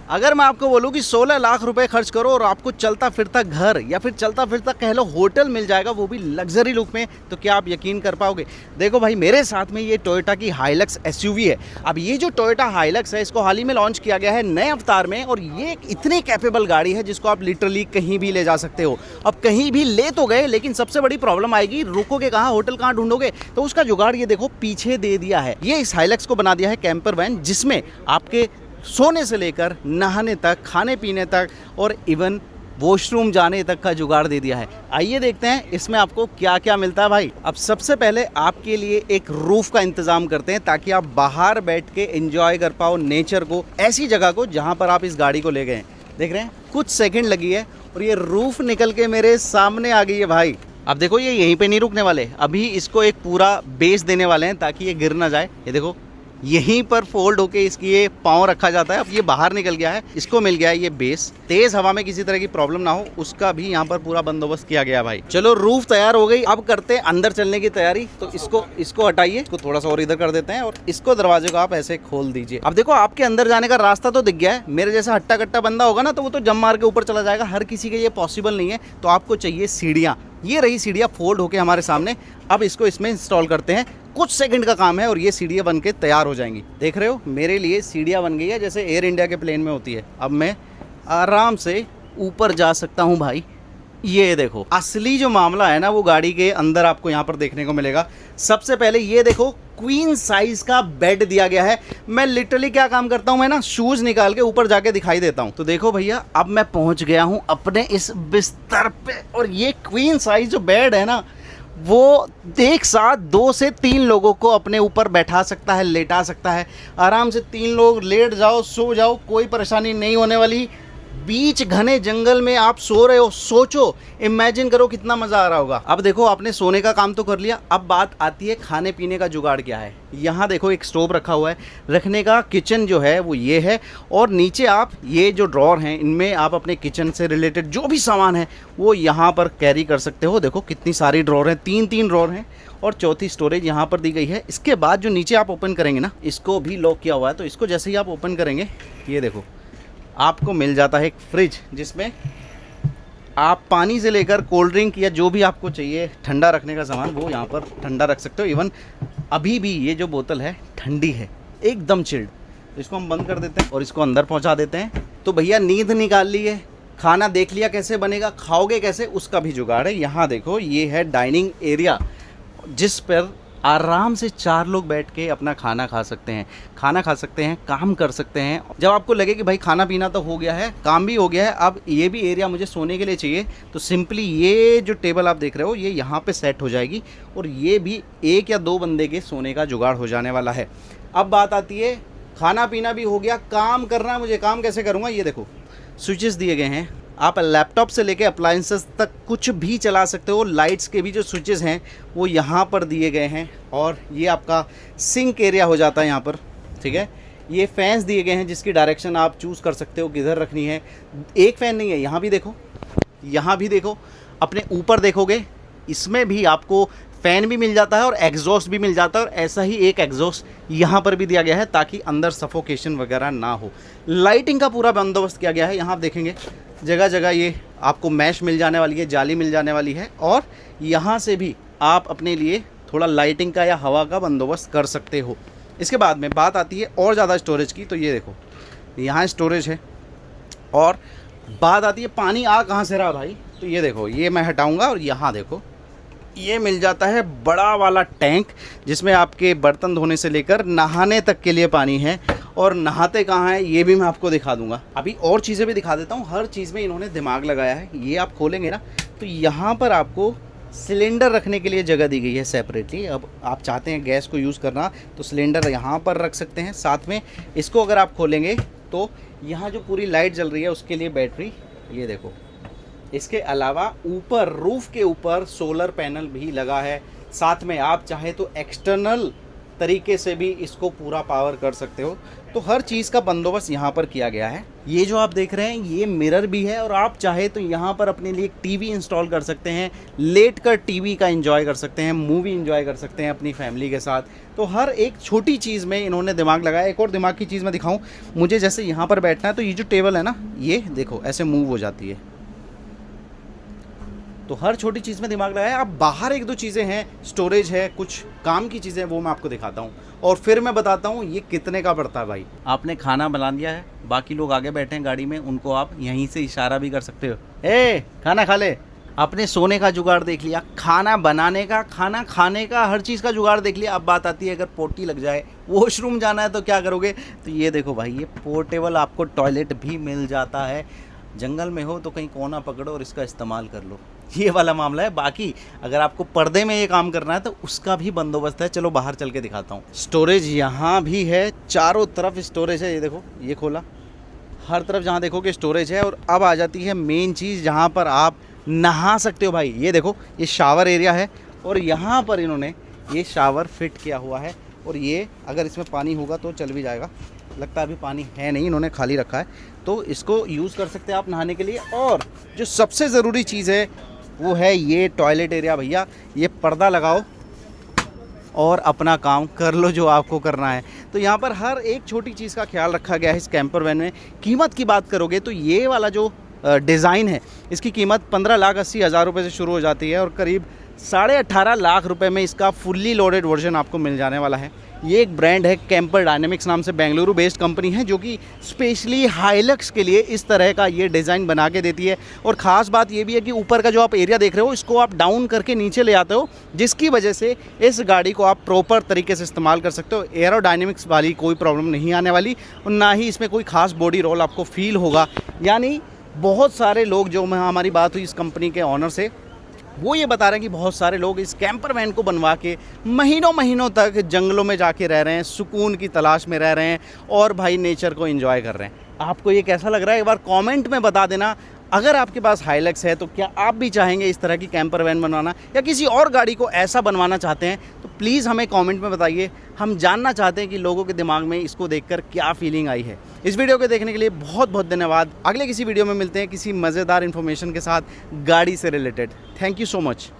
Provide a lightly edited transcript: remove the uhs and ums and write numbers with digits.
अगर मैं आपको बोलूं कि 16 लाख रुपए खर्च करो और आपको चलता फिरता घर या फिर चलता फिरता कह लो होटल मिल जाएगा, वो भी लग्जरी लुक में, तो क्या आप यकीन कर पाओगे? देखो भाई, मेरे साथ में ये टोयोटा की हाइलक्स एसयूवी है। अब ये जो टोयोटा हाइलक्स है, इसको हाल ही में लॉन्च किया गया है नए अवतार में, और ये एक इतनी कैपेबल गाड़ी है जिसको आप लिटरली कहीं भी ले जा सकते हो। अब कहीं भी ले तो गए, लेकिन सबसे बड़ी प्रॉब्लम आएगी, रुकोगे कहाँ, होटल कहाँ ढूंढोगे? तो उसका जुगाड़ ये देखो पीछे दे दिया है। ये इस हाइलक्स को बना दिया है कैंपर वैन, जिसमें आपके सोने से लेकर नहाने तक, खाने पीने तक और इवन वॉशरूम जाने तक का जुगाड़ दे दिया है। आइए देखते हैं इसमें आपको क्या क्या मिलता है भाई। अब सबसे पहले आपके लिए एक रूफ का इंतजाम करते हैं, ताकि आप बाहर बैठ के एंजॉय कर पाओ नेचर को, ऐसी जगह को जहां पर आप इस गाड़ी को ले गए। देख रहे हैं, कुछ सेकंड लगी है और ये रूफ निकल के मेरे सामने आ गई है भाई। अब देखो, ये यहीं पे नहीं रुकने वाले, अभी इसको एक पूरा बेस देने वाले हैं ताकि ये गिर ना जाए। ये देखो, यहीं पर फोल्ड होके इसकी ये पाँव रखा जाता है। अब ये बाहर निकल गया है, इसको मिल गया है ये बेस। तेज हवा में किसी तरह की प्रॉब्लम ना हो, उसका भी यहाँ पर पूरा बंदोबस्त किया गया भाई। चलो, रूफ तैयार हो गई, अब करते हैं अंदर चलने की तैयारी। तो इसको हटाइए, इसको थोड़ा सा और इधर कर देते हैं और इसको, दरवाजे को आप ऐसे खोल दीजिए। अब देखो, आपके अंदर जाने का रास्ता तो दिख गया है। मेरे जैसा हट्टा कट्टा बंदा होगा ना, तो वो तो जम मार के ऊपर चला जाएगा। हर किसी के ये पॉसिबल नहीं है, तो आपको चाहिए सीढ़ियाँ। ये रही सीढ़ियाँ फोल्ड होके हमारे सामने। अब इसको इसमें इंस्टॉल करते हैं, कुछ सेकंड का काम है और ये सीढ़ियाँ बन के तैयार हो जाएंगी। देख रहे हो, मेरे लिए सीढ़ियाँ बन गई है जैसे एयर इंडिया के प्लेन में होती है। अब मैं आराम से ऊपर जा सकता हूँ भाई। ये देखो, असली जो मामला है ना, वो गाड़ी के अंदर आपको यहाँ पर देखने को मिलेगा। सबसे पहले ये देखो, क्वीन साइज का बेड दिया गया है। मैं लिटरली क्या काम करता हूँ, मैं ना शूज निकाल के ऊपर जाके दिखाई देता हूँ। तो देखो भैया, अब मैं पहुंच गया हूँ अपने इस बिस्तर पे, और ये क्वीन साइज जो बेड है ना, वो एक साथ 2 से 3 लोगों को अपने ऊपर बैठा सकता है, लेटा सकता है। आराम से 3 लोग लेट जाओ, सो जाओ, कोई परेशानी नहीं होने वाली। बीच घने जंगल में आप सो रहे हो, सोचो, इमेजिन करो कितना मज़ा आ रहा होगा। अब देखो, आपने सोने का काम तो कर लिया, अब बात आती है खाने पीने का जुगाड़ क्या है। यहाँ देखो, एक स्टोव रखा हुआ है, रखने का किचन जो है वो ये है, और नीचे आप ये जो ड्रॉर हैं, इनमें आप अपने किचन से रिलेटेड जो भी सामान है वो यहाँ पर कैरी कर सकते हो। देखो कितनी सारी ड्रॉर हैं, 3 ड्रॉर हैं, और चौथी स्टोरेज यहाँ पर दी गई है। इसके बाद जो नीचे आप ओपन करेंगे ना, इसको भी लॉक किया हुआ है, तो इसको जैसे ही आप ओपन करेंगे, ये देखो, आपको मिल जाता है एक फ्रिज, जिसमें आप पानी से लेकर कोल्ड ड्रिंक या जो भी आपको चाहिए ठंडा रखने का सामान, वो यहाँ पर ठंडा रख सकते हो। इवन अभी भी ये जो बोतल है ठंडी है, एकदम चिल्ड। इसको हम बंद कर देते हैं और इसको अंदर पहुँचा देते हैं। तो भैया, नींद निकाल ली है, खाना देख लिया कैसे बनेगा, खाओगे कैसे, उसका भी जुगाड़ है। यहाँ देखो, ये है डाइनिंग एरिया, जिस पर आराम से 4 लोग बैठ के अपना खाना खा सकते हैं, काम कर सकते हैं। जब आपको लगे कि भाई खाना पीना तो हो गया है, काम भी हो गया है, अब ये भी एरिया मुझे सोने के लिए चाहिए, तो सिंपली ये जो टेबल आप देख रहे हो, ये यहाँ पे सेट हो जाएगी, और ये भी 1 या 2 बंदे के सोने का जुगाड़ हो जाने वाला है। अब बात आती है, खाना पीना भी हो गया, काम करना है मुझे, काम कैसे करूँगा? ये देखो, स्विचेस दिए गए हैं, आप लैपटॉप से लेके अप्लायंसेस तक कुछ भी चला सकते हो। लाइट्स के भी जो स्विचेस हैं वो यहाँ पर दिए गए हैं, और ये आपका सिंक एरिया हो जाता है यहाँ पर, ठीक है। ये फैंस दिए गए हैं जिसकी डायरेक्शन आप चूज़ कर सकते हो किधर रखनी है। एक फ़ैन नहीं है, यहाँ भी देखो, यहाँ भी देखो, अपने ऊपर देखोगे, इसमें भी आपको फ़ैन भी मिल जाता है और एग्जॉस्ट भी मिल जाता है, और ऐसा ही एक एग्जॉस्ट यहाँ पर भी दिया गया है ताकि अंदर सफोकेशन वगैरह ना हो। लाइटिंग का पूरा बंदोबस्त किया गया है। यहाँ आप देखेंगे जगह जगह ये आपको मैश मिल जाने वाली है, जाली मिल जाने वाली है, और यहाँ से भी आप अपने लिए थोड़ा लाइटिंग का या हवा का बंदोबस्त कर सकते हो। इसके बाद में बात आती है और ज़्यादा स्टोरेज की, तो ये देखो, यहाँ स्टोरेज है। और बात आती है पानी आ कहाँ से रहा भाई, तो ये देखो, ये मैं हटाऊँगा और यहाँ देखो, ये मिल जाता है बड़ा वाला टैंक, जिसमें आपके बर्तन धोने से लेकर नहाने तक के लिए पानी है। और नहाते कहाँ है ये भी मैं आपको दिखा दूंगा। अभी और चीज़ें भी दिखा देता हूँ, हर चीज़ में इन्होंने दिमाग लगाया है। ये आप खोलेंगे ना, तो यहाँ पर आपको सिलेंडर रखने के लिए जगह दी गई है सेपरेटली। अब आप चाहते हैं गैस को यूज़ करना, तो सिलेंडर यहाँ पर रख सकते हैं। साथ में इसको अगर आप खोलेंगे तो यहाँ जो पूरी लाइट जल रही है उसके लिए बैटरी, ये देखो। इसके अलावा ऊपर रूफ के ऊपर सोलर पैनल भी लगा है। साथ में आप चाहे तो एक्सटर्नल तरीके से भी इसको पूरा पावर कर सकते हो। तो हर चीज़ का बंदोबस्त यहाँ पर किया गया है। ये जो आप देख रहे हैं ये मिरर भी है, और आप चाहे तो यहाँ पर अपने लिए एक टीवी इंस्टॉल कर सकते हैं, लेट कर टीवी का एंजॉय कर सकते हैं, मूवी एंजॉय कर सकते हैं अपनी फैमिली के साथ। तो हर एक छोटी चीज़ में इन्होंने दिमाग लगाया। एक और दिमाग की चीज़ मैं दिखाऊं, मुझे जैसे यहाँ पर बैठना है तो ये जो टेबल है ना, ये देखो ऐसे मूव हो जाती है। तो हर छोटी चीज़ में दिमाग लगाया। अब बाहर एक दो चीज़ें हैं, स्टोरेज है, कुछ काम की चीज़ें, वो मैं आपको दिखाता हूँ और फिर मैं बताता हूँ ये कितने का पड़ता है। भाई आपने खाना बना दिया है, बाकी लोग आगे बैठे हैं गाड़ी में, उनको आप यहीं से इशारा भी कर सकते हो, ए खाना खा ले। आपने सोने का जुगाड़ देख लिया, खाना बनाने का, खाना खाने का, हर चीज़ का जुगाड़ देख लिया। अब बात आती है अगर पोटी लग जाए, वॉशरूम जाना है तो क्या करोगे। तो ये देखो भाई, ये पोर्टेबल आपको टॉयलेट भी मिल जाता है। जंगल में हो तो कहीं कोना पकड़ो और इसका इस्तेमाल कर लो, ये वाला मामला है। बाकी अगर आपको पर्दे में ये काम करना है तो उसका भी बंदोबस्त है। चलो बाहर चल के दिखाता हूँ। स्टोरेज यहाँ भी है, चारों तरफ स्टोरेज है। ये देखो, ये खोला, हर तरफ जहाँ देखोगे स्टोरेज है। और अब आ जाती है मेन चीज़, जहाँ पर आप नहा सकते हो भाई। ये देखो, ये शावर एरिया है और यहाँ पर इन्होंने ये शावर फिट किया हुआ है। और ये अगर इसमें पानी होगा तो चल भी जाएगा, लगता है अभी पानी है नहीं, इन्होंने खाली रखा है, तो इसको यूज़ कर सकते हैं आप नहाने के लिए। और जो सबसे ज़रूरी चीज़ है वो है ये टॉयलेट एरिया। भैया ये पर्दा लगाओ और अपना काम कर लो जो आपको करना है। तो यहाँ पर हर एक छोटी चीज़ का ख्याल रखा गया है इस कैंपर वैन में। कीमत की बात करोगे तो ये वाला जो डिज़ाइन है, इसकी कीमत 15,80,000 रुपये से शुरू हो जाती है और करीब 18.5 लाख रुपए में इसका फुल्ली लोडेड वर्जन आपको मिल जाने वाला है। ये एक ब्रांड है कैंपर डायनेमिक्स नाम से, बेंगलुरु बेस्ड कंपनी है, जो कि स्पेशली हाइलक्स के लिए इस तरह का ये डिज़ाइन बना के देती है। और ख़ास बात ये भी है कि ऊपर का जो आप एरिया देख रहे हो, इसको आप डाउन करके नीचे ले आते हो, जिसकी वजह से इस गाड़ी को आप प्रॉपर तरीके से इस्तेमाल कर सकते हो। एरोडायनेमिक्स वाली कोई प्रॉब्लम नहीं आने वाली और ना ही इसमें कोई खास बॉडी रोल आपको फील होगा। यानी बहुत सारे लोग, जो मैं हमारी बात हुई इस कंपनी के ऑनर से, वो ये बता रहे हैं कि बहुत सारे लोग इस कैंपर वैन को बनवा के महीनों महीनों तक जंगलों में जाके रह रहे हैं, सुकून की तलाश में रह रहे हैं और भाई नेचर को एंजॉय कर रहे हैं। आपको ये कैसा लग रहा है, एक बार कमेंट में बता देना। अगर आपके पास हाइलक्स है तो क्या आप भी चाहेंगे इस तरह की कैंपर वैन बनवाना, या किसी और गाड़ी को ऐसा बनवाना चाहते हैं तो प्लीज़ हमें कमेंट में बताइए। हम जानना चाहते हैं कि लोगों के दिमाग में इसको देखकर क्या फीलिंग आई है। इस वीडियो को देखने के लिए बहुत बहुत धन्यवाद। अगले किसी वीडियो में मिलते हैं किसी मज़ेदार इन्फॉर्मेशन के साथ गाड़ी से related. Thank you so much.